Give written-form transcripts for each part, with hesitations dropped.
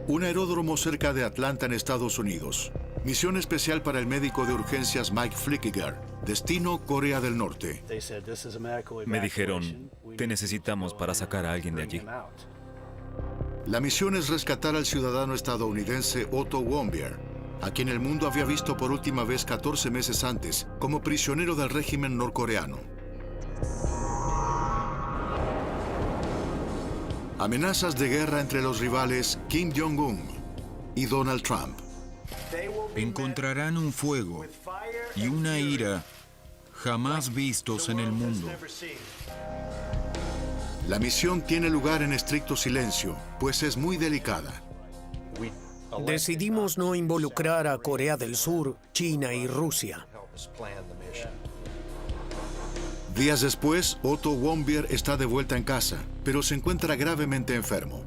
Un aeródromo cerca de Atlanta, en Estados Unidos. Misión especial para el médico de urgencias Mike Flickiger. Destino, Corea del Norte. Me dijeron, te necesitamos para sacar a alguien de allí. La misión es rescatar al ciudadano estadounidense Otto Warmbier, a quien el mundo había visto por última vez 14 meses antes como prisionero del régimen norcoreano. Amenazas de guerra entre los rivales Kim Jong-un y Donald Trump. Encontrarán un fuego y una ira jamás vistos en el mundo. La misión tiene lugar en estricto silencio, pues es muy delicada. Decidimos no involucrar a Corea del Sur, China y Rusia. Días después, Otto Warmbier está de vuelta en casa, pero se encuentra gravemente enfermo.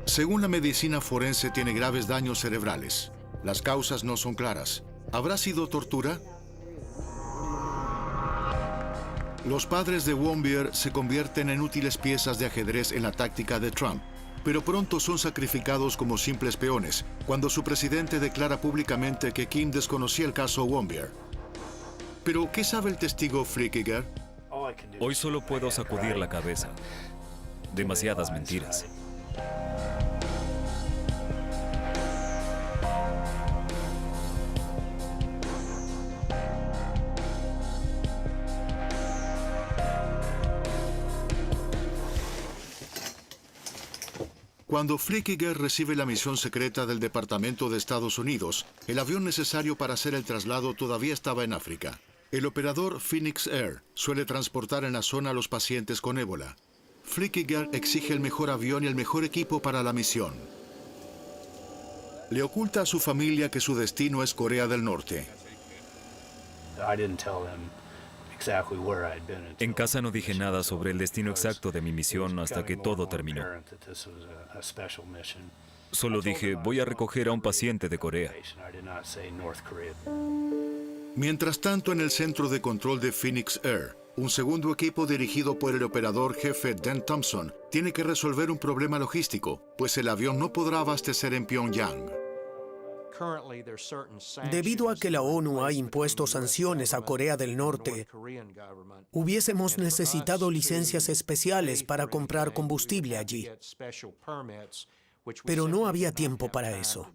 Según la medicina forense, tiene graves daños cerebrales. Las causas no son claras. ¿Habrá sido tortura? Los padres de Warmbier se convierten en útiles piezas de ajedrez en la táctica de Trump, pero pronto son sacrificados como simples peones, cuando su presidente declara públicamente que Kim desconocía el caso Warmbier. ¿Pero qué sabe el testigo Flickiger? Hoy solo puedo sacudir la cabeza. Demasiadas mentiras. Cuando Flickiger recibe la misión secreta del Departamento de Estados Unidos, el avión necesario para hacer el traslado todavía estaba en África. El operador Phoenix Air suele transportar en la zona a los pacientes con ébola. Flickiger exige el mejor avión y el mejor equipo para la misión. Le oculta a su familia que su destino es Corea del Norte. En casa no dije nada sobre el destino exacto de mi misión hasta que todo terminó. Solo dije, voy a recoger a un paciente de Corea. Mientras tanto, en el centro de control de Phoenix Air, un segundo equipo dirigido por el operador jefe Dan Thompson tiene que resolver un problema logístico, pues el avión no podrá abastecer en Pyongyang. Debido a que la ONU ha impuesto sanciones a Corea del Norte, hubiésemos necesitado licencias especiales para comprar combustible allí. Pero no había tiempo para eso.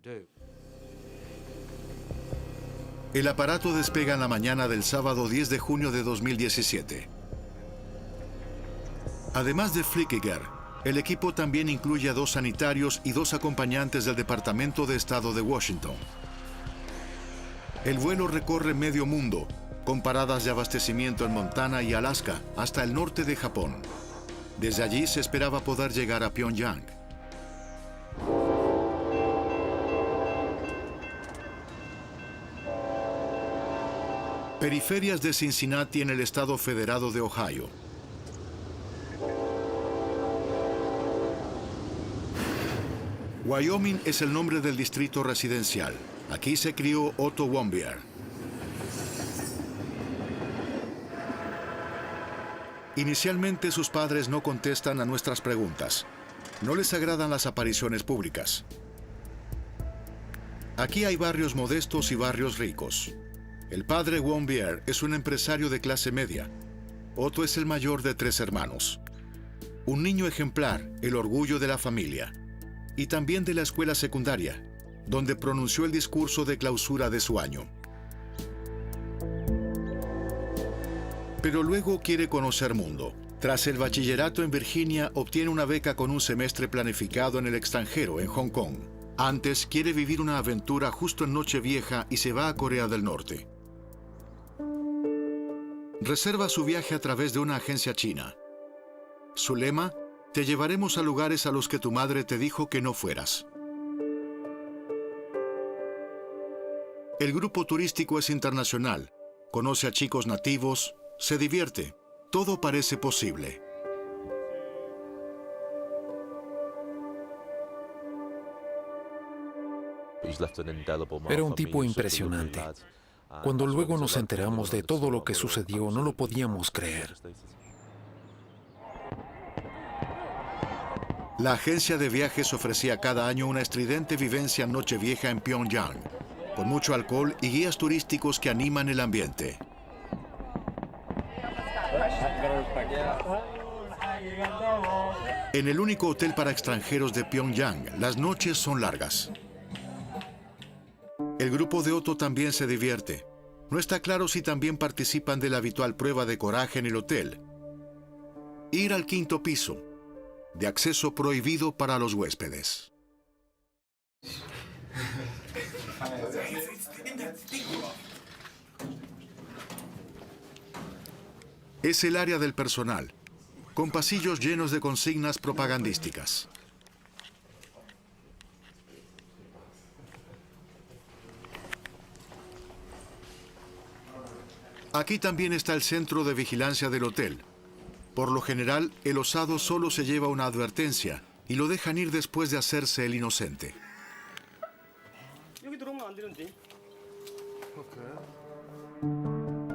El aparato despega en la mañana del sábado 10 de junio de 2017. Además de Flickiger, el equipo también incluye a 2 sanitarios y 2 acompañantes del Departamento de Estado de Washington. El vuelo recorre medio mundo, con paradas de abastecimiento en Montana y Alaska, hasta el norte de Japón. Desde allí se esperaba poder llegar a Pyongyang. Periferias de Cincinnati, en el estado federado de Ohio. Wyoming es el nombre del distrito residencial. Aquí se crió Otto Warmbier. Inicialmente sus padres no contestan a nuestras preguntas. No les agradan las apariciones públicas. Aquí hay barrios modestos y barrios ricos. El padre Warmbier es un empresario de clase media. Otto es el mayor de 3 hermanos. Un niño ejemplar, el orgullo de la familia. Y también de la escuela secundaria, donde pronunció el discurso de clausura de su año. Pero luego quiere conocer mundo. Tras el bachillerato en Virginia, obtiene una beca con un semestre planificado en el extranjero, en Hong Kong. Antes, quiere vivir una aventura justo en Nochevieja y se va a Corea del Norte. Reserva su viaje a través de una agencia china. Su lema: te llevaremos a lugares a los que tu madre te dijo que no fueras. El grupo turístico es internacional. Conoce a chicos nativos, se divierte. Todo parece posible. Era un tipo impresionante. Cuando luego nos enteramos de todo lo que sucedió, no lo podíamos creer. La agencia de viajes ofrecía cada año una estridente vivencia en Nochevieja en Pyongyang, con mucho alcohol y guías turísticos que animan el ambiente. En el único hotel para extranjeros de Pyongyang, las noches son largas. El grupo de Otto también se divierte. No está claro si también participan de la habitual prueba de coraje en el hotel. Ir al quinto piso, de acceso prohibido para los huéspedes. Es el área del personal, con pasillos llenos de consignas propagandísticas. Aquí también está el centro de vigilancia del hotel. Por lo general, el osado solo se lleva una advertencia y lo dejan ir después de hacerse el inocente.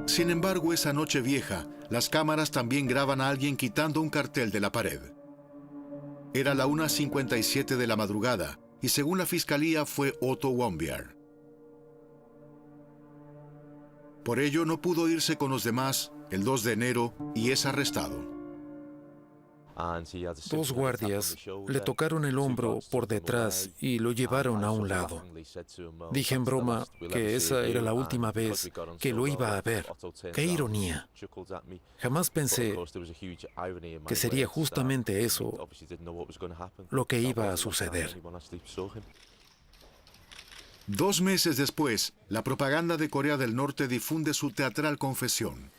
Sin embargo, esa noche vieja, las cámaras también graban a alguien quitando un cartel de la pared. Era la 1:57 de la madrugada y según la fiscalía fue Otto Warmbier. Por ello no pudo irse con los demás el 2 de enero y es arrestado. Dos guardias le tocaron el hombro por detrás y lo llevaron a un lado. Dije en broma que esa era la última vez que lo iba a ver. ¡Qué ironía! Jamás pensé que sería justamente eso lo que iba a suceder. 2 meses después, la propaganda de Corea del Norte difunde su teatral confesión.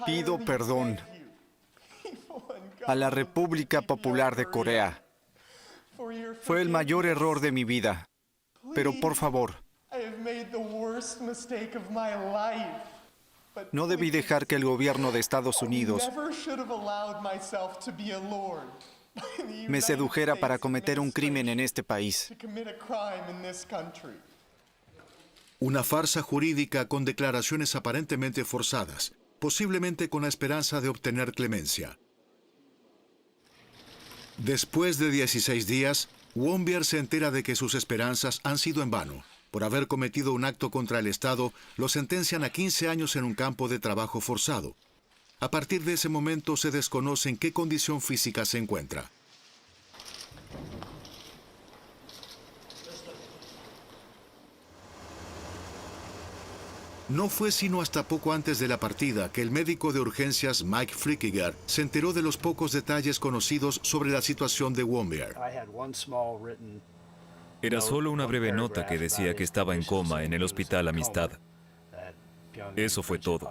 Pido perdón a la República Popular de Corea. Fue el mayor error de mi vida. Pero por favor, no debí dejar que el gobierno de Estados Unidos me sedujera para cometer un crimen en este país. Una farsa jurídica con declaraciones aparentemente forzadas, posiblemente con la esperanza de obtener clemencia. Después de 16 días, Warmbier se entera de que sus esperanzas han sido en vano. Por haber cometido un acto contra el Estado, lo sentencian a 15 años en un campo de trabajo forzado. A partir de ese momento se desconoce en qué condición física se encuentra. No fue sino hasta poco antes de la partida que el médico de urgencias Mike Frickiger se enteró de los pocos detalles conocidos sobre la situación de Warmbier. Era solo una breve nota que decía que estaba en coma en el Hospital Amistad. Eso fue todo.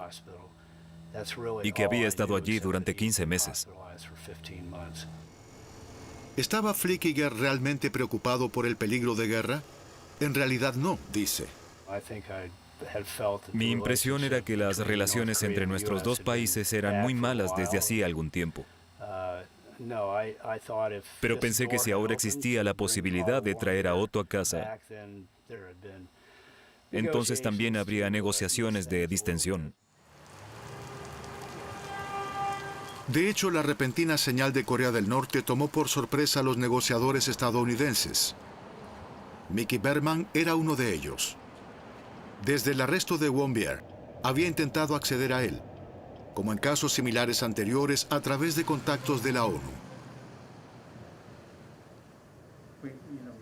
Y que había estado allí durante 15 meses. ¿Estaba Frickiger realmente preocupado por el peligro de guerra? En realidad no, dice. Mi impresión era que las relaciones entre nuestros dos países eran muy malas desde hacía algún tiempo. Pero pensé que si ahora existía la posibilidad de traer a Otto a casa, entonces también habría negociaciones de distensión. De hecho, la repentina señal de Corea del Norte tomó por sorpresa a los negociadores estadounidenses. Mickey Berman era uno de ellos. Desde el arresto de Warmbier, había intentado acceder a él, como en casos similares anteriores, a través de contactos de la ONU.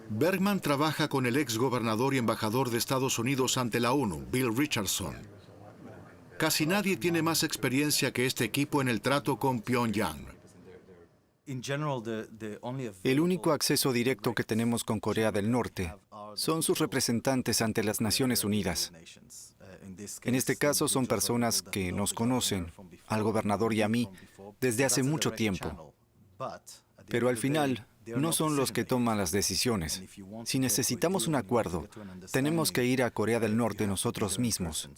Bergman trabaja con el ex gobernador y embajador de Estados Unidos ante la ONU, Bill Richardson. Casi nadie tiene más experiencia que este equipo en el trato con Pyongyang. El único acceso directo que tenemos con Corea del Norte son sus representantes ante las Naciones Unidas. En este caso son personas que nos conocen, al gobernador y a mí, desde hace mucho tiempo. Pero al final, no son los que toman las decisiones. Si necesitamos un acuerdo, tenemos que ir a Corea del Norte nosotros mismos.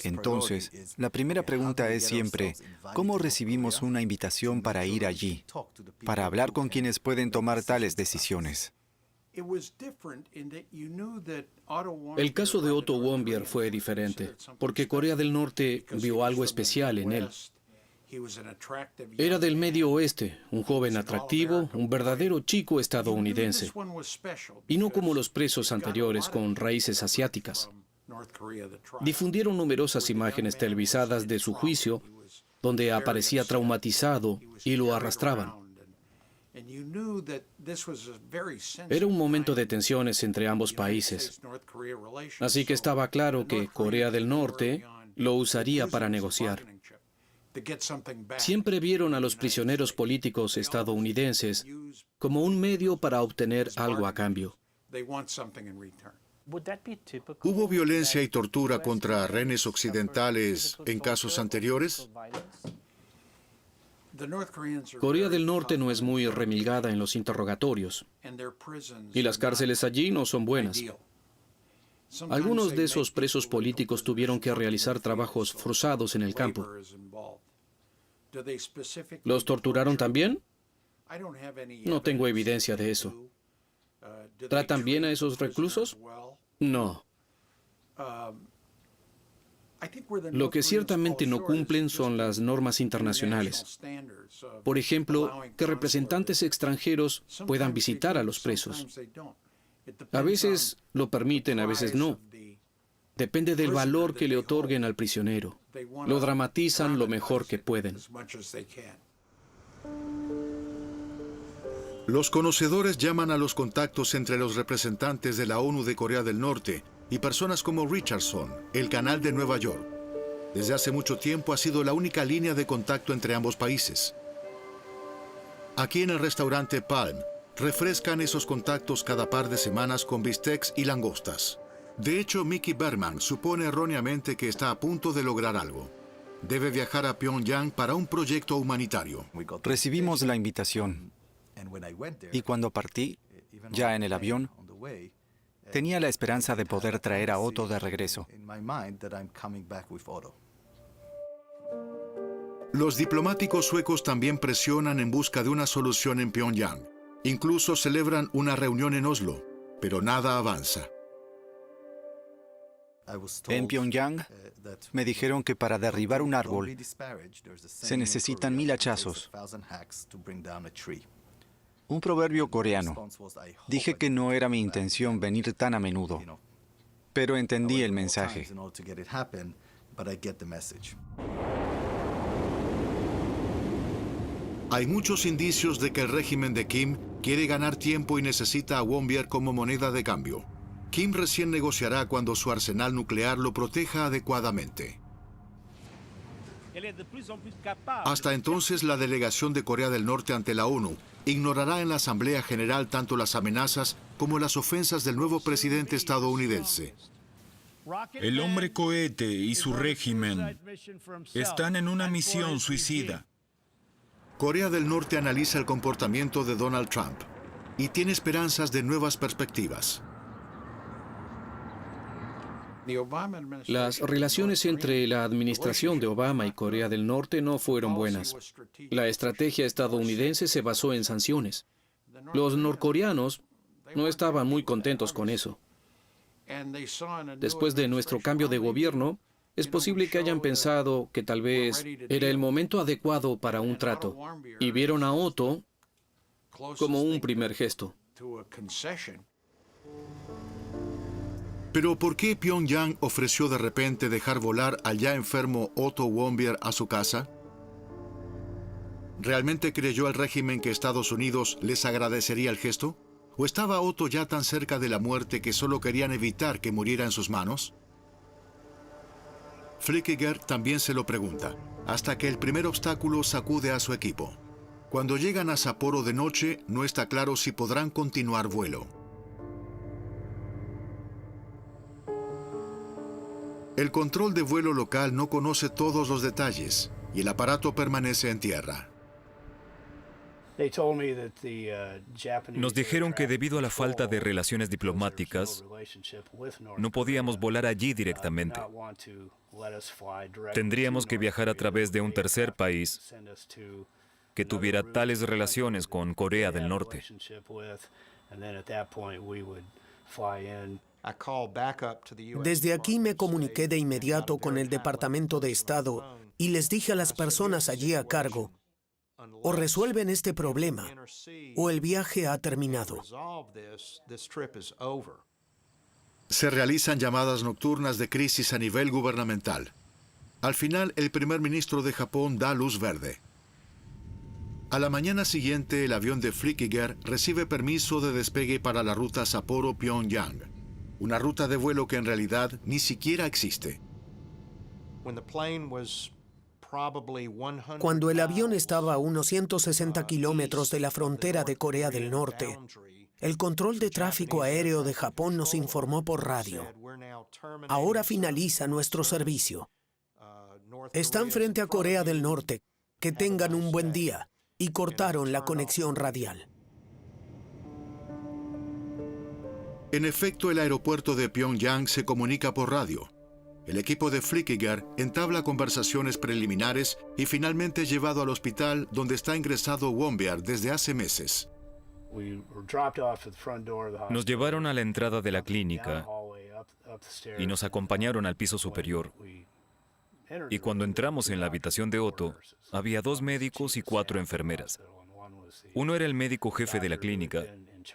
Entonces, la primera pregunta es siempre, ¿cómo recibimos una invitación para ir allí? Para hablar con quienes pueden tomar tales decisiones. El caso de Otto Warmbier fue diferente, porque Corea del Norte vio algo especial en él. Era del Medio Oeste, un joven atractivo, un verdadero chico estadounidense. Y no como los presos anteriores con raíces asiáticas. Difundieron numerosas imágenes televisadas de su juicio, donde aparecía traumatizado y lo arrastraban. Era un momento de tensiones entre ambos países. Así que estaba claro que Corea del Norte lo usaría para negociar. Siempre vieron a los prisioneros políticos estadounidenses como un medio para obtener algo a cambio. ¿Hubo violencia y tortura contra rehenes occidentales en casos anteriores? Corea del Norte no es muy remilgada en los interrogatorios, y las cárceles allí no son buenas. Algunos de esos presos políticos tuvieron que realizar trabajos forzados en el campo. ¿Los torturaron también? No tengo evidencia de eso. ¿Tratan bien a esos reclusos? No. Lo que ciertamente no cumplen son las normas internacionales. Por ejemplo, que representantes extranjeros puedan visitar a los presos. A veces lo permiten, a veces no. Depende del valor que le otorguen al prisionero. Lo dramatizan lo mejor que pueden. Los conocedores llaman a los contactos entre los representantes de la ONU de Corea del Norte y personas como Richardson, el canal de Nueva York. Desde hace mucho tiempo ha sido la única línea de contacto entre ambos países. Aquí en el restaurante Palm, refrescan esos contactos cada par de semanas con bistecs y langostas. De hecho, Mickey Berman supone erróneamente que está a punto de lograr algo. Debe viajar a Pyongyang para un proyecto humanitario. Recibimos la invitación y cuando partí, ya en el avión, tenía la esperanza de poder traer a Otto de regreso. Los diplomáticos suecos también presionan en busca de una solución en Pyongyang. Incluso celebran una reunión en Oslo, pero nada avanza. En Pyongyang me dijeron que para derribar un árbol se necesitan 1000 hachazos. Un proverbio coreano. Dije que no era mi intención venir tan a menudo, pero entendí el mensaje. Hay muchos indicios de que el régimen de Kim quiere ganar tiempo y necesita a Wombier como moneda de cambio. Kim recién negociará cuando su arsenal nuclear lo proteja adecuadamente. Hasta entonces, la delegación de Corea del Norte ante la ONU ignorará en la Asamblea General tanto las amenazas como las ofensas del nuevo presidente estadounidense. El hombre cohete y su régimen están en una misión suicida. Corea del Norte analiza el comportamiento de Donald Trump y tiene esperanzas de nuevas perspectivas. Las relaciones entre la administración de Obama y Corea del Norte no fueron buenas. La estrategia estadounidense se basó en sanciones. Los norcoreanos no estaban muy contentos con eso. Después de nuestro cambio de gobierno, es posible que hayan pensado que tal vez era el momento adecuado para un trato, y vieron a Otto como un primer gesto. Pero ¿por qué Pyongyang ofreció de repente dejar volar al ya enfermo Otto Warmbier a su casa? ¿Realmente creyó el régimen que Estados Unidos les agradecería el gesto? ¿O estaba Otto ya tan cerca de la muerte que solo querían evitar que muriera en sus manos? Flickiger también se lo pregunta, hasta que el primer obstáculo sacude a su equipo. Cuando llegan a Sapporo de noche, no está claro si podrán continuar vuelo. El control de vuelo local no conoce todos los detalles y el aparato permanece en tierra. Nos dijeron que debido a la falta de relaciones diplomáticas, no podíamos volar allí directamente. Tendríamos que viajar a través de un tercer país que tuviera tales relaciones con Corea del Norte. Desde aquí me comuniqué de inmediato con el Departamento de Estado y les dije a las personas allí a cargo, o resuelven este problema, o el viaje ha terminado. Se realizan llamadas nocturnas de crisis a nivel gubernamental. Al final, el primer ministro de Japón da luz verde. A la mañana siguiente, el avión de Flückiger recibe permiso de despegue para la ruta Sapporo-Pyongyang, una ruta de vuelo que en realidad ni siquiera existe. Cuando el avión estaba a unos 160 kilómetros de la frontera de Corea del Norte, el control de tráfico aéreo de Japón nos informó por radio: ahora finaliza nuestro servicio. Están frente a Corea del Norte. Que tengan un buen día. Y cortaron la conexión radial. En efecto, el aeropuerto de Pyongyang se comunica por radio. El equipo de Flückiger entabla conversaciones preliminares y finalmente es llevado al hospital donde está ingresado Wombear desde hace meses. Nos llevaron a la entrada de la clínica y nos acompañaron al piso superior. Y cuando entramos en la habitación de Otto, había 2 médicos y 4 enfermeras. Uno era el médico jefe de la clínica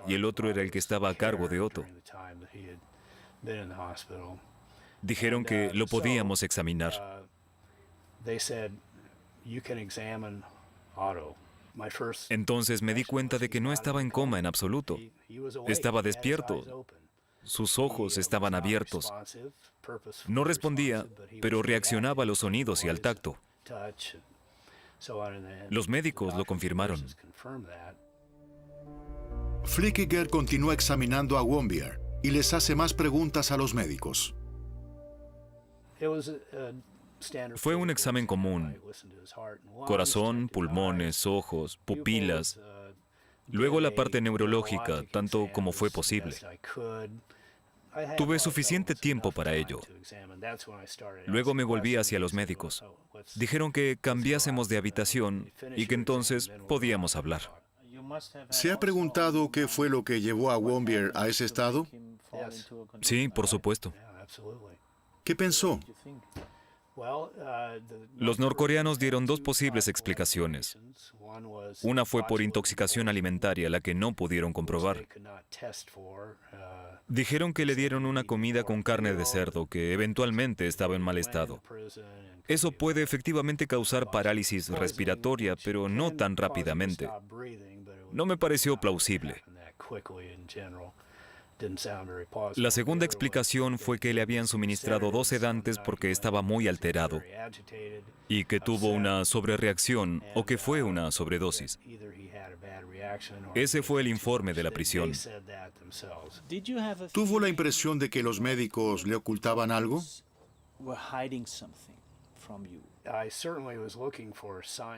y el otro era el que estaba a cargo de Otto. Dijeron que lo podíamos examinar. Entonces me di cuenta de que no estaba en coma en absoluto. Estaba despierto. Sus ojos estaban abiertos. No respondía, pero reaccionaba a los sonidos y al tacto. Los médicos lo confirmaron. Flückiger continúa examinando a Wombear y les hace más preguntas a los médicos. Fue un examen común. Corazón, pulmones, ojos, pupilas. Luego la parte neurológica, tanto como fue posible. Tuve suficiente tiempo para ello. Luego me volví hacia los médicos. Dijeron que cambiásemos de habitación y que entonces podíamos hablar. ¿Se ha preguntado qué fue lo que llevó a Wombear a ese estado? Sí, por supuesto. ¿Qué pensó? Los norcoreanos dieron 2 posibles explicaciones. Una fue por intoxicación alimentaria, la que no pudieron comprobar. Dijeron que le dieron una comida con carne de cerdo que eventualmente estaba en mal estado. Eso puede efectivamente causar parálisis respiratoria, pero no tan rápidamente. No me pareció plausible. La segunda explicación fue que le habían suministrado 2 sedantes porque estaba muy alterado y que tuvo una sobrereacción o que fue una sobredosis. Ese fue el informe de la prisión. ¿Tuvo la impresión de que los médicos le ocultaban algo?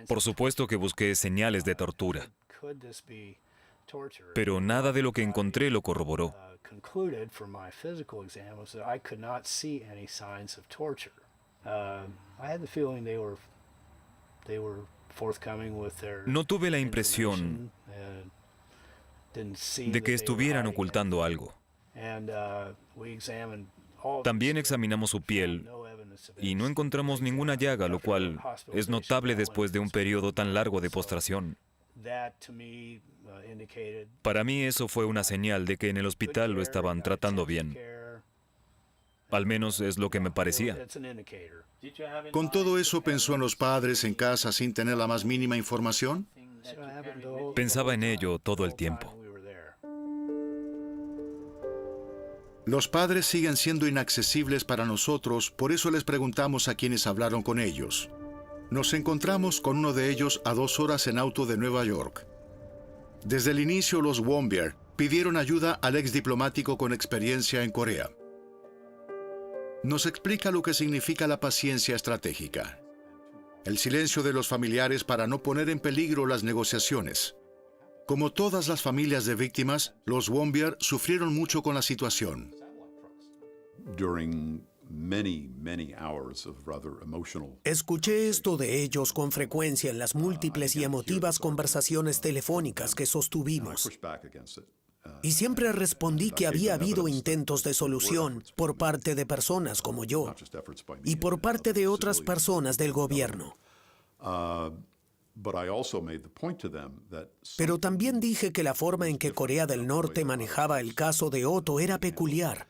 Por supuesto que busqué señales de tortura, pero nada de lo que encontré lo corroboró. No tuve la impresión de que estuvieran ocultando algo. También examinamos su piel y no encontramos ninguna llaga, lo cual es notable después de un periodo tan largo de postración. Para mí eso fue una señal de que en el hospital lo estaban tratando bien. Al menos es lo que me parecía. ¿Con todo eso pensó en los padres en casa sin tener la más mínima información? Pensaba en ello todo el tiempo. Los padres siguen siendo inaccesibles para nosotros, por eso les preguntamos a quienes hablaron con ellos. Nos encontramos con uno de ellos a 2 horas en auto de Nueva York. Desde el inicio, los Wombear pidieron ayuda al ex diplomático con experiencia en Corea. Nos explica lo que significa la paciencia estratégica. El silencio de los familiares para no poner en peligro las negociaciones. Como todas las familias de víctimas, los Wombear sufrieron mucho con la situación. Escuché esto de ellos con frecuencia en las múltiples y emotivas conversaciones telefónicas que sostuvimos. Y siempre respondí que había habido intentos de solución por parte de personas como yo y por parte de otras personas del gobierno. Pero también dije que la forma en que Corea del Norte manejaba el caso de Otto era peculiar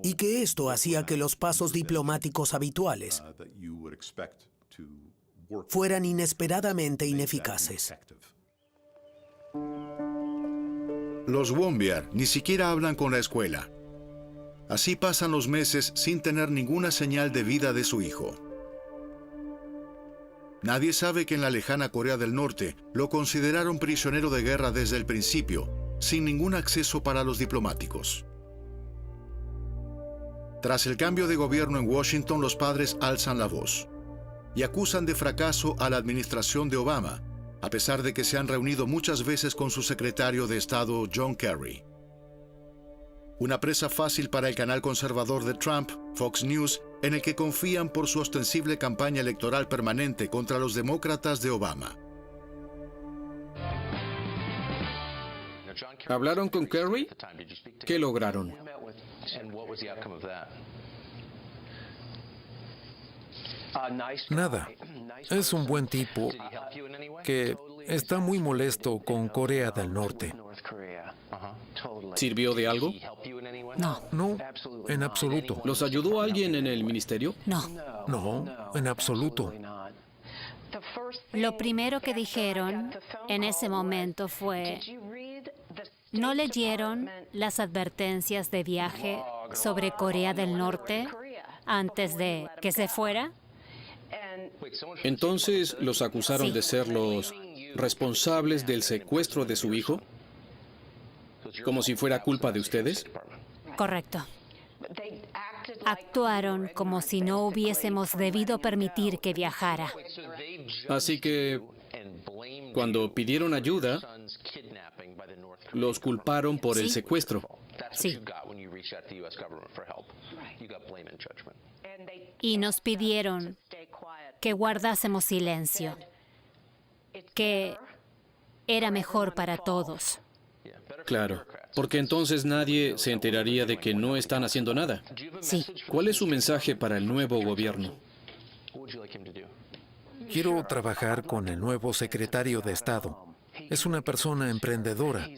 y que esto hacía que los pasos diplomáticos habituales fueran inesperadamente ineficaces. Los Wombiar ni siquiera hablan con la escuela. Así pasan los meses sin tener ninguna señal de vida de su hijo. Nadie sabe que en la lejana Corea del Norte lo consideraron prisionero de guerra desde el principio, sin ningún acceso para los diplomáticos. Tras el cambio de gobierno en Washington, los padres alzan la voz y acusan de fracaso a la administración de Obama, a pesar de que se han reunido muchas veces con su secretario de Estado, John Kerry. Una presa fácil para el canal conservador de Trump, Fox News, en el que confían por su ostensible campaña electoral permanente contra los demócratas de Obama. ¿Hablaron con Kerry? ¿Qué lograron? Nada. Es un buen tipo que está muy molesto con Corea del Norte. ¿Sirvió de algo? No, No, en absoluto. ¿Los ayudó alguien en el ministerio? no. No, en absoluto. Lo primero que dijeron en ese momento fue, ¿no leyeron las advertencias de viaje sobre Corea del Norte antes de que se fuera? Entonces, ¿los acusaron Sí. de ser los responsables del secuestro de su hijo? ¿Como si fuera culpa de ustedes? Correcto. Actuaron como si no hubiésemos debido permitir que viajara. Así que, cuando pidieron ayuda, los culparon por el Sí. secuestro. Sí. Y nos pidieron que guardásemos silencio, que era mejor para todos. Claro, porque entonces nadie se enteraría de que no están haciendo nada. Sí. ¿Cuál es su mensaje para el nuevo gobierno? Quiero trabajar con el nuevo secretario de Estado. Es una persona emprendedora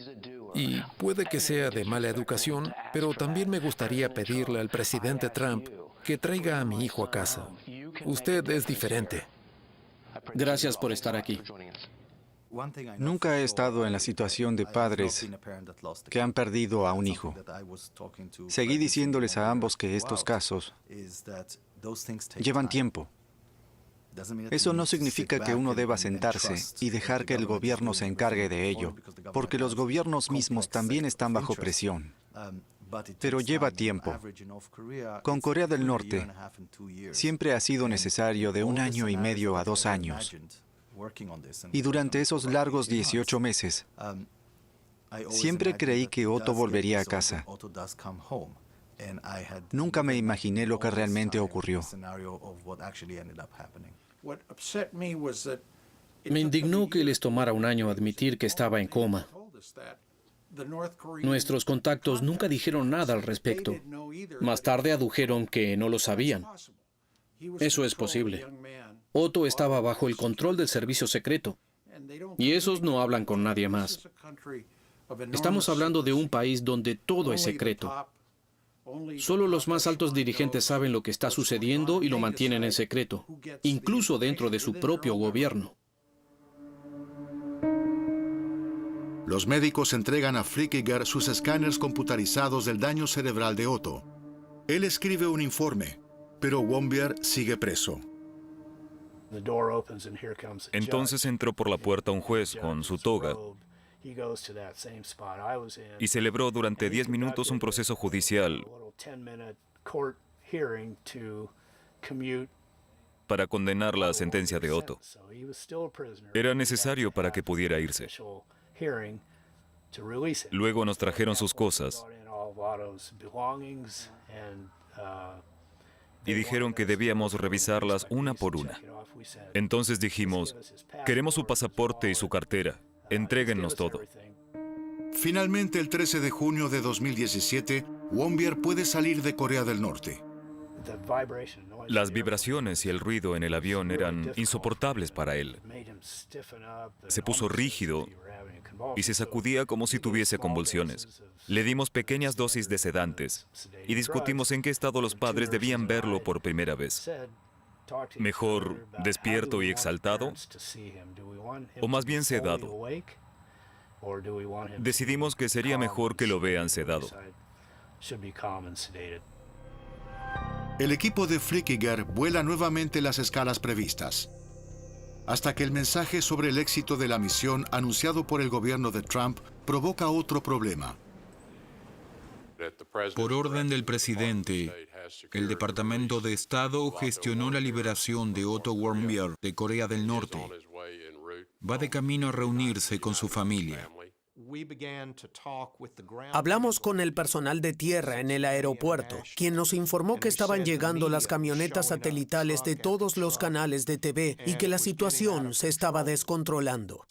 y puede que sea de mala educación, pero también me gustaría pedirle al presidente Trump que traiga a mi hijo a casa. Usted es diferente. Gracias por estar aquí. Nunca he estado en la situación de padres que han perdido a un hijo. Seguí diciéndoles a ambos que estos casos llevan tiempo. Eso no significa que uno deba sentarse y dejar que el gobierno se encargue de ello, porque los gobiernos mismos también están bajo presión. Pero lleva tiempo. Con Corea del Norte, siempre ha sido necesario de 1 año y medio a 2 años. Y durante esos largos 18 meses, siempre creí que Otto volvería a casa. Nunca me imaginé lo que realmente ocurrió. Me indignó que les tomara 1 año admitir que estaba en coma. Nuestros contactos nunca dijeron nada al respecto. Más tarde adujeron que no lo sabían. Eso es posible. Otto estaba bajo el control del servicio secreto, y esos no hablan con nadie más. Estamos hablando de un país donde todo es secreto. Solo los más altos dirigentes saben lo que está sucediendo y lo mantienen en secreto, incluso dentro de su propio gobierno. Los médicos entregan a Frickiger sus escáneres computarizados del daño cerebral de Otto. Él escribe un informe, pero Wombiar sigue preso. Entonces entró por la puerta un juez con su toga y celebró durante 10 minutos un proceso judicial para condenar la sentencia de Otto. Era necesario para que pudiera irse. Luego nos trajeron sus cosas y dijeron que debíamos revisarlas una por una. Entonces dijimos, queremos su pasaporte y su cartera, entréguennos todo. Finalmente, el 13 de junio de 2017, Wombier puede salir de Corea del Norte. Las vibraciones y el ruido en el avión eran insoportables para él. Se puso rígido y se sacudía como si tuviese convulsiones. Le dimos pequeñas dosis de sedantes y discutimos en qué estado los padres debían verlo por primera vez. ¿Mejor despierto y exaltado? ¿O más bien sedado? Decidimos que sería mejor que lo vean sedado. El equipo de Flückiger vuela nuevamente las escalas previstas, hasta que el mensaje sobre el éxito de la misión anunciado por el gobierno de Trump provoca otro problema. Por orden del presidente, el Departamento de Estado gestionó la liberación de Otto Warmbier de Corea del Norte. Va de camino a reunirse con su familia. Hablamos con el personal de tierra en el aeropuerto, quien nos informó que estaban llegando las camionetas satelitales de todos los canales de TV y que la situación se estaba descontrolando.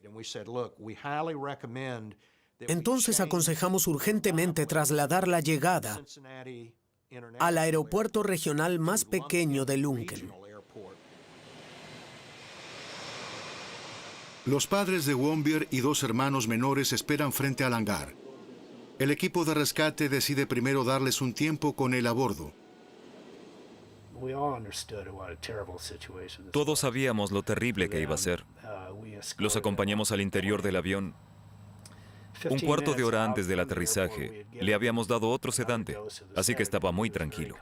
Entonces aconsejamos urgentemente trasladar la llegada al aeropuerto regional más pequeño de Lunken. Los padres de Wombier y 2 hermanos menores esperan frente al hangar. El equipo de rescate decide primero darles un tiempo con él a bordo. Todos sabíamos lo terrible que iba a ser. Los acompañamos al interior del avión. Un cuarto de hora antes del aterrizaje, le habíamos dado otro sedante, así que estaba muy tranquilo.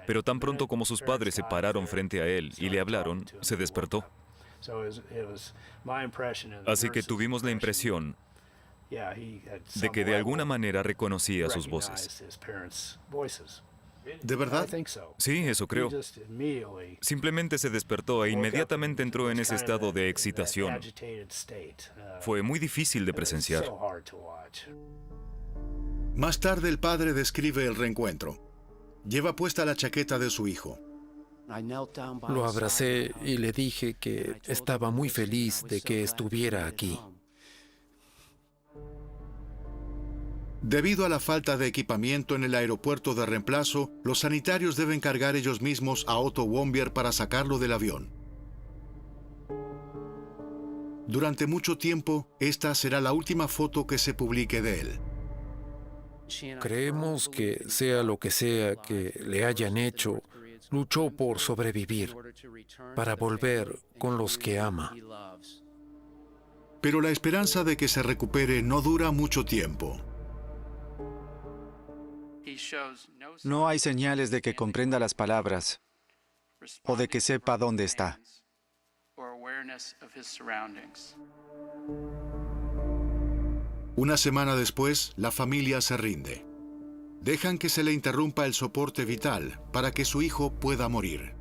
Pero tan pronto como sus padres se pararon frente a él y le hablaron, se despertó. Así que tuvimos la impresión de que de alguna manera reconocía sus voces. ¿De verdad? Sí, eso creo. Simplemente se despertó e inmediatamente entró en ese estado de excitación. Fue muy difícil de presenciar. Más tarde el padre describe el reencuentro. Lleva puesta la chaqueta de su hijo. Lo abracé y le dije que estaba muy feliz de que estuviera aquí. Debido a la falta de equipamiento en el aeropuerto de reemplazo, los sanitarios deben cargar ellos mismos a Otto Warmbier para sacarlo del avión. Durante mucho tiempo, esta será la última foto que se publique de él. Creemos que sea lo que sea que le hayan hecho, luchó por sobrevivir, para volver con los que ama. Pero la esperanza de que se recupere no dura mucho tiempo. No hay señales de que comprenda las palabras o de que sepa dónde está. Una semana después, la familia se rinde. Dejan que se le interrumpa el soporte vital para que su hijo pueda morir.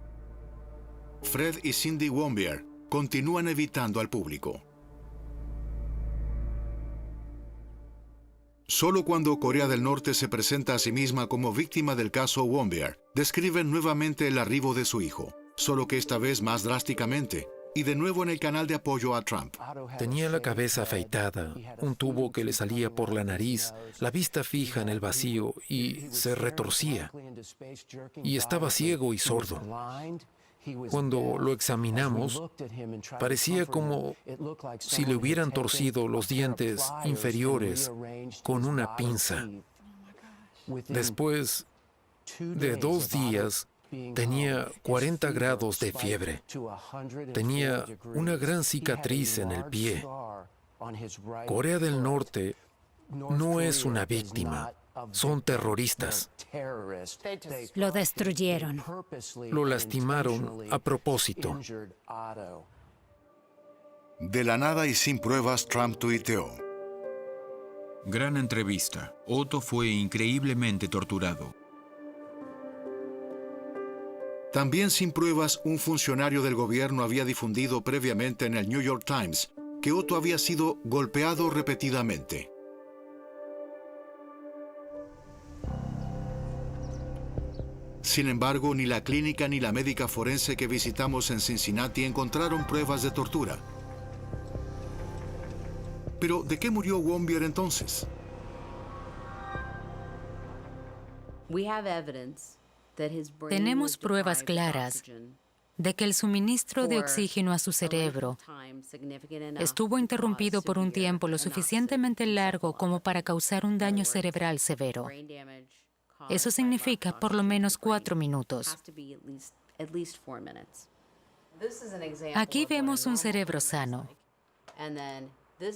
Fred y Cindy Warmbier continúan evitando al público. Solo cuando Corea del Norte se presenta a sí misma como víctima del caso Warmbier, describen nuevamente el arribo de su hijo, solo que esta vez más drásticamente, y de nuevo en el canal de apoyo a Trump. Tenía la cabeza afeitada, un tubo que le salía por la nariz, la vista fija en el vacío y se retorcía. Y estaba ciego y sordo. Cuando lo examinamos, parecía como si le hubieran torcido los dientes inferiores con una pinza. Después de 2 días, tenía 40 grados de fiebre. Tenía una gran cicatriz en el pie. Corea del Norte no es una víctima. Son terroristas. Lo destruyeron. Lo lastimaron a propósito. De la nada y sin pruebas, Trump tuiteó: Gran entrevista. Otto fue increíblemente torturado. También sin pruebas, un funcionario del gobierno había difundido previamente en el New York Times que Otto había sido golpeado repetidamente. Sin embargo, ni la clínica ni la médica forense que visitamos en Cincinnati encontraron pruebas de tortura. Pero, ¿de qué murió Warmbier entonces? Tenemos pruebas claras de que el suministro de oxígeno a su cerebro estuvo interrumpido por un tiempo lo suficientemente largo como para causar un daño cerebral severo. Eso significa por lo menos 4 minutos. Aquí vemos un cerebro sano.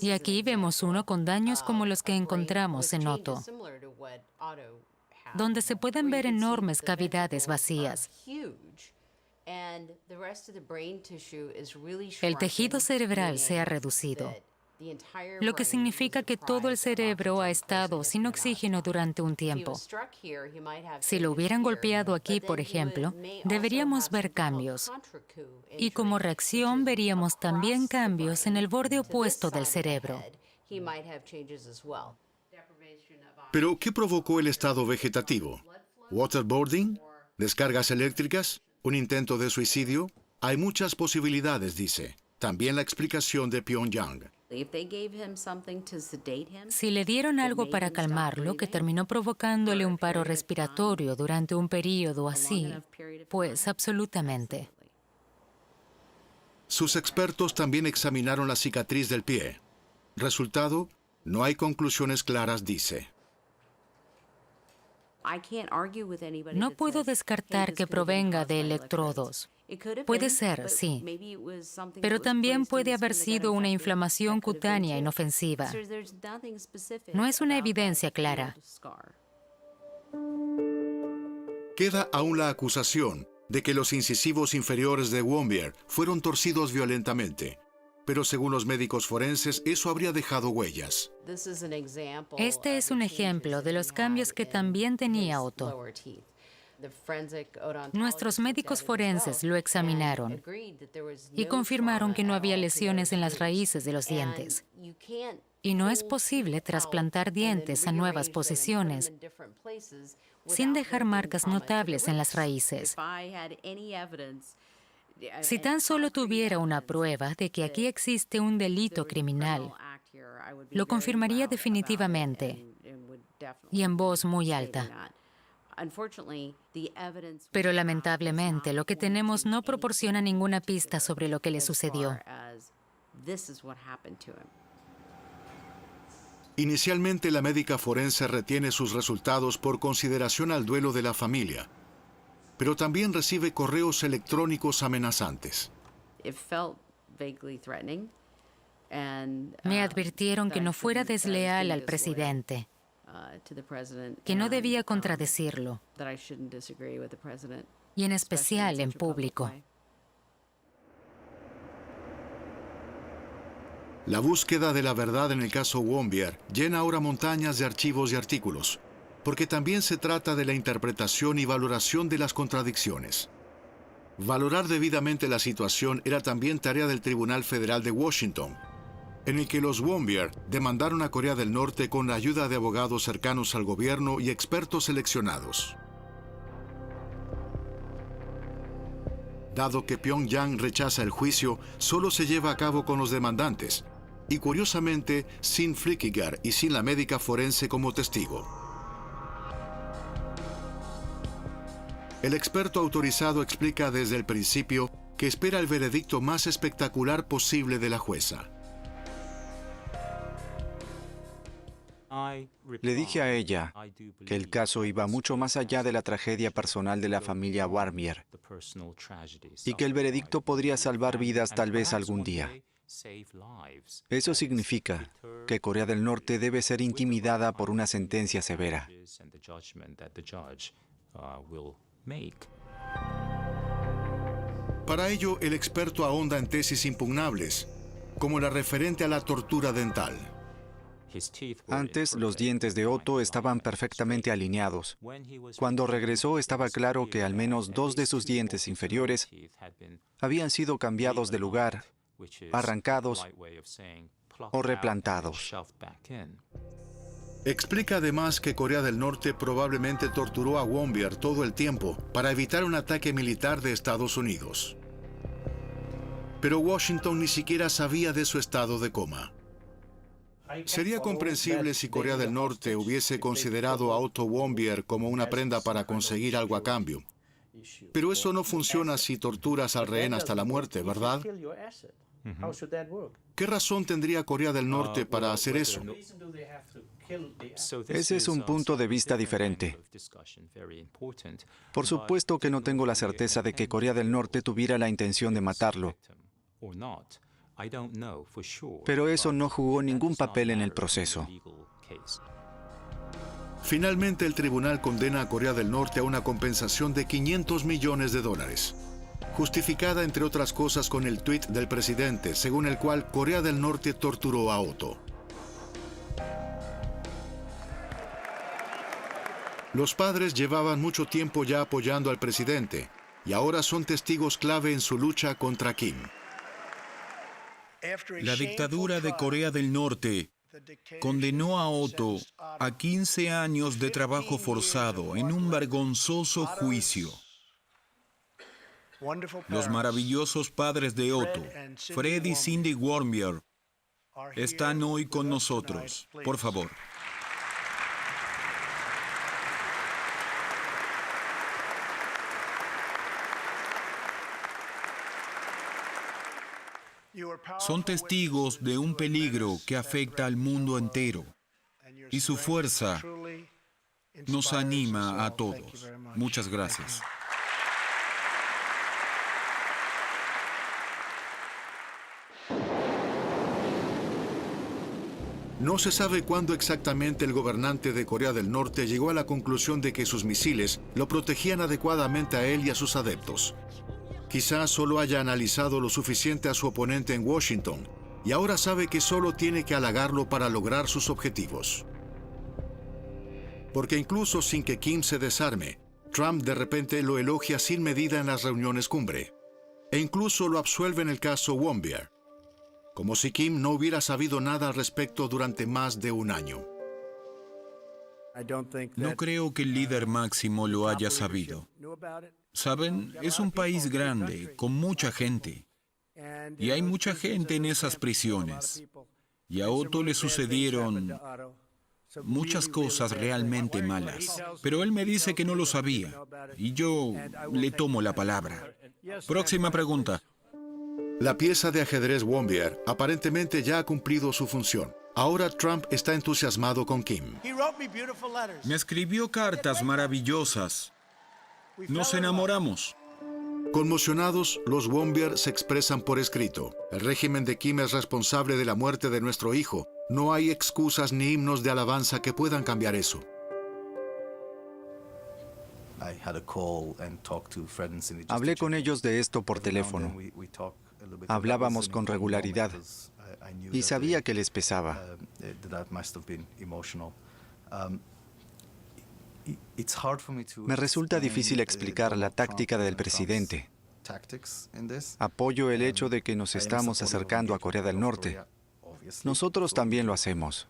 Y aquí vemos uno con daños como los que encontramos en Otto, donde se pueden ver enormes cavidades vacías. El tejido cerebral se ha reducido, lo que significa que todo el cerebro ha estado sin oxígeno durante un tiempo. Si lo hubieran golpeado aquí, por ejemplo, deberíamos ver cambios. Y como reacción veríamos también cambios en el borde opuesto del cerebro. ¿Pero qué provocó el estado vegetativo? ¿Waterboarding? ¿Descargas eléctricas? ¿Un intento de suicidio? Hay muchas posibilidades, dice. También la explicación de Pyongyang. Si le dieron algo para calmarlo, que terminó provocándole un paro respiratorio durante un período así, pues absolutamente. Sus expertos también examinaron la cicatriz del pie. Resultado, no hay conclusiones claras, dice. No puedo descartar que provenga de electrodos. Puede ser, sí, pero también puede haber sido una inflamación cutánea inofensiva. No es una evidencia clara. Queda aún la acusación de que los incisivos inferiores de Warmbier fueron torcidos violentamente, pero según los médicos forenses, eso habría dejado huellas. Este es un ejemplo de los cambios que también tenía Otto. Nuestros médicos forenses lo examinaron y confirmaron que no había lesiones en las raíces de los dientes. Y no es posible trasplantar dientes a nuevas posiciones sin dejar marcas notables en las raíces. Si tan solo tuviera una prueba de que aquí existe un delito criminal, lo confirmaría definitivamente y en voz muy alta. Pero lamentablemente lo que tenemos no proporciona ninguna pista sobre lo que le sucedió. Inicialmente la médica forense retiene sus resultados por consideración al duelo de la familia, pero también recibe correos electrónicos amenazantes. Me advirtieron que no fuera desleal al presidente, que no debía contradecirlo, y en especial en público. La búsqueda de la verdad en el caso Warmbier llena ahora montañas de archivos y artículos, porque también se trata de la interpretación y valoración de las contradicciones. Valorar debidamente la situación era también tarea del Tribunal Federal de Washington, en el que los Warmbier demandaron a Corea del Norte con la ayuda de abogados cercanos al gobierno y expertos seleccionados. Dado que Pyongyang rechaza el juicio, solo se lleva a cabo con los demandantes, y curiosamente sin Flückiger y sin la médica forense como testigo. El experto autorizado explica desde el principio que espera el veredicto más espectacular posible de la jueza. Le dije a ella que el caso iba mucho más allá de la tragedia personal de la familia Warmbier y que el veredicto podría salvar vidas tal vez algún día. Eso significa que Corea del Norte debe ser intimidada por una sentencia severa. Para ello, el experto ahonda en tesis impugnables, como la referente a la tortura dental. Antes, los dientes de Otto estaban perfectamente alineados. Cuando regresó, estaba claro que al menos 2 de sus dientes inferiores habían sido cambiados de lugar, arrancados o replantados. Explica además que Corea del Norte probablemente torturó a Warmbier todo el tiempo para evitar un ataque militar de Estados Unidos. Pero Washington ni siquiera sabía de su estado de coma. Sería comprensible si Corea del Norte hubiese considerado a Otto Warmbier como una prenda para conseguir algo a cambio. Pero eso no funciona si torturas al rehén hasta la muerte, ¿verdad? ¿Qué razón tendría Corea del Norte para hacer eso? Ese es un punto de vista diferente. Por supuesto que no tengo la certeza de que Corea del Norte tuviera la intención de matarlo. Pero eso no jugó ningún papel en el proceso. Finalmente, el tribunal condena a Corea del Norte a una compensación de $500 millones, justificada entre otras cosas con el tuit del presidente, según el cual Corea del Norte torturó a Otto. Los padres llevaban mucho tiempo ya apoyando al presidente y ahora son testigos clave en su lucha contra Kim. La dictadura de Corea del Norte condenó a Otto a 15 años de trabajo forzado en un vergonzoso juicio. Los maravillosos padres de Otto, Fred y Cindy Warmbier, están hoy con nosotros. Por favor. Son testigos de un peligro que afecta al mundo entero. Y su fuerza nos anima a todos. Muchas gracias. No se sabe cuándo exactamente el gobernante de Corea del Norte llegó a la conclusión de que sus misiles lo protegían adecuadamente a él y a sus adeptos. Quizás solo haya analizado lo suficiente a su oponente en Washington y ahora sabe que solo tiene que halagarlo para lograr sus objetivos. Porque incluso sin que Kim se desarme, Trump de repente lo elogia sin medida en las reuniones cumbre. E incluso lo absuelve en el caso Warmbier, como si Kim no hubiera sabido nada al respecto durante más de un año. No creo que el líder máximo lo haya sabido. Saben, es un país grande, con mucha gente. Y hay mucha gente en esas prisiones. Y a Otto le sucedieron muchas cosas realmente malas. Pero él me dice que no lo sabía. Y yo le tomo la palabra. Próxima pregunta. La pieza de ajedrez Warmbier aparentemente ya ha cumplido su función. Ahora Trump está entusiasmado con Kim. Me escribió cartas maravillosas. Nos enamoramos. Conmocionados, los Warmbier se expresan por escrito. El régimen de Kim es responsable de la muerte de nuestro hijo. No hay excusas ni himnos de alabanza que puedan cambiar eso. Hablé con ellos de esto por teléfono. Hablábamos con regularidad y sabía que les pesaba. Me resulta difícil explicar la táctica del presidente. Apoyo el hecho de que nos estamos acercando a Corea del Norte. Nosotros también lo hacemos.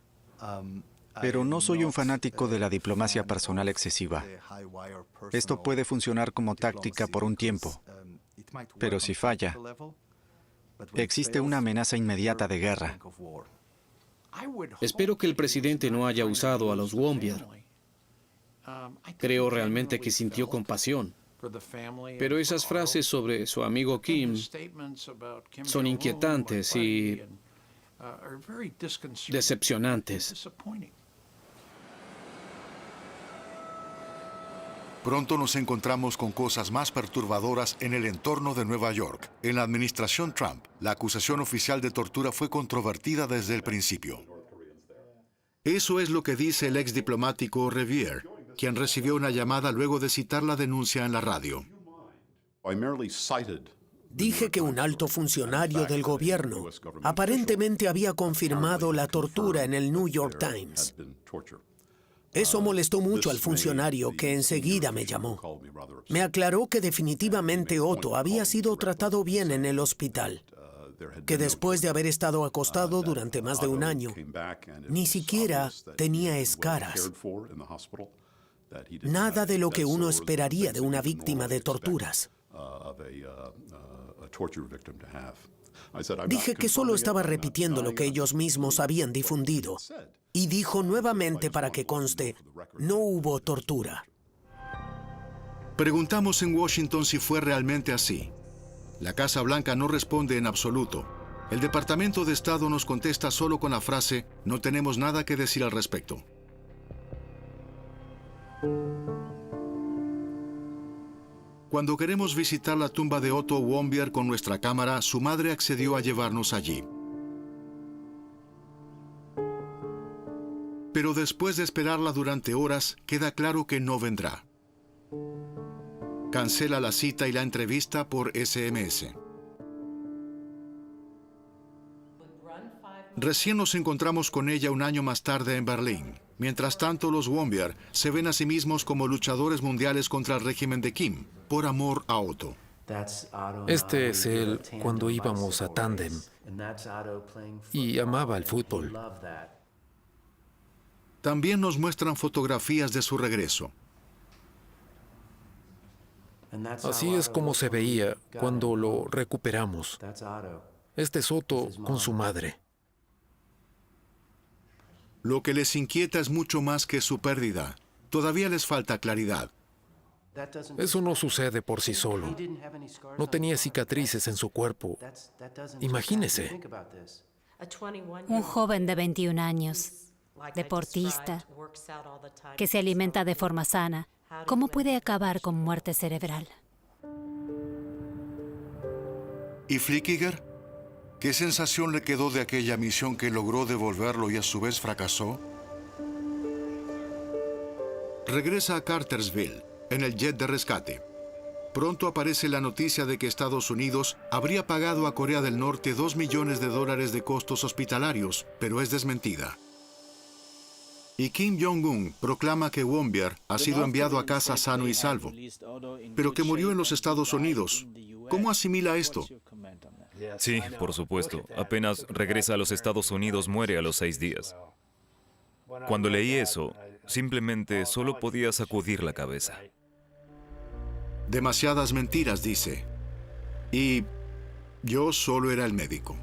Pero no soy un fanático de la diplomacia personal excesiva. Esto puede funcionar como táctica por un tiempo. Pero si falla, existe una amenaza inmediata de guerra. Espero que el presidente no haya usado a los Warmbier. Creo realmente que sintió compasión. Pero esas frases sobre su amigo Kim son inquietantes y decepcionantes. Pronto nos encontramos con cosas más perturbadoras en el entorno de Nueva York. En la administración Trump, la acusación oficial de tortura fue controvertida desde el principio. Eso es lo que dice el ex diplomático Revier, quien recibió una llamada luego de citar la denuncia en la radio. Dije que un alto funcionario del gobierno aparentemente había confirmado la tortura en el New York Times. Eso molestó mucho al funcionario, que enseguida me llamó. Me aclaró que definitivamente Otto había sido tratado bien en el hospital, que después de haber estado acostado durante más de un año, ni siquiera tenía escaras. Nada de lo que uno esperaría de una víctima de torturas. Dije que solo estaba repitiendo lo que ellos mismos habían difundido. Y dijo nuevamente, para que conste, no hubo tortura. Preguntamos en Washington si fue realmente así. La Casa Blanca no responde en absoluto. El Departamento de Estado nos contesta solo con la frase, no tenemos nada que decir al respecto. Cuando queremos visitar la tumba de Otto Warmbier con nuestra cámara, su madre accedió a llevarnos allí. Pero después de esperarla durante horas, queda claro que no vendrá. Cancela la cita y la entrevista por SMS. Recién nos encontramos con ella un año más tarde en Berlín. Mientras tanto, los Warmbier se ven a sí mismos como luchadores mundiales contra el régimen de Kim, por amor a Otto. Este es él cuando íbamos a tándem y amaba el fútbol. También nos muestran fotografías de su regreso. Así es como se veía cuando lo recuperamos. Este es Otto con su madre. Lo que les inquieta es mucho más que su pérdida. Todavía les falta claridad. Eso no sucede por sí solo. No tenía cicatrices en su cuerpo. Imagínese. Un joven de 21 años, deportista, que se alimenta de forma sana, ¿cómo puede acabar con muerte cerebral? ¿Y Flückiger? ¿Qué sensación le quedó de aquella misión que logró devolverlo y a su vez fracasó? Regresa a Cartersville, en el jet de rescate. Pronto aparece la noticia de que Estados Unidos habría pagado a Corea del Norte $2 millones de costos hospitalarios, pero es desmentida. Y Kim Jong-un proclama que Warmbier ha sido enviado a casa sano y salvo, pero que murió en los Estados Unidos. ¿Cómo asimila esto? Sí, por supuesto. Apenas regresa a los Estados Unidos, muere a los 6 días. Cuando leí eso, simplemente solo podía sacudir la cabeza. Demasiadas mentiras, dice. Y yo solo era el médico.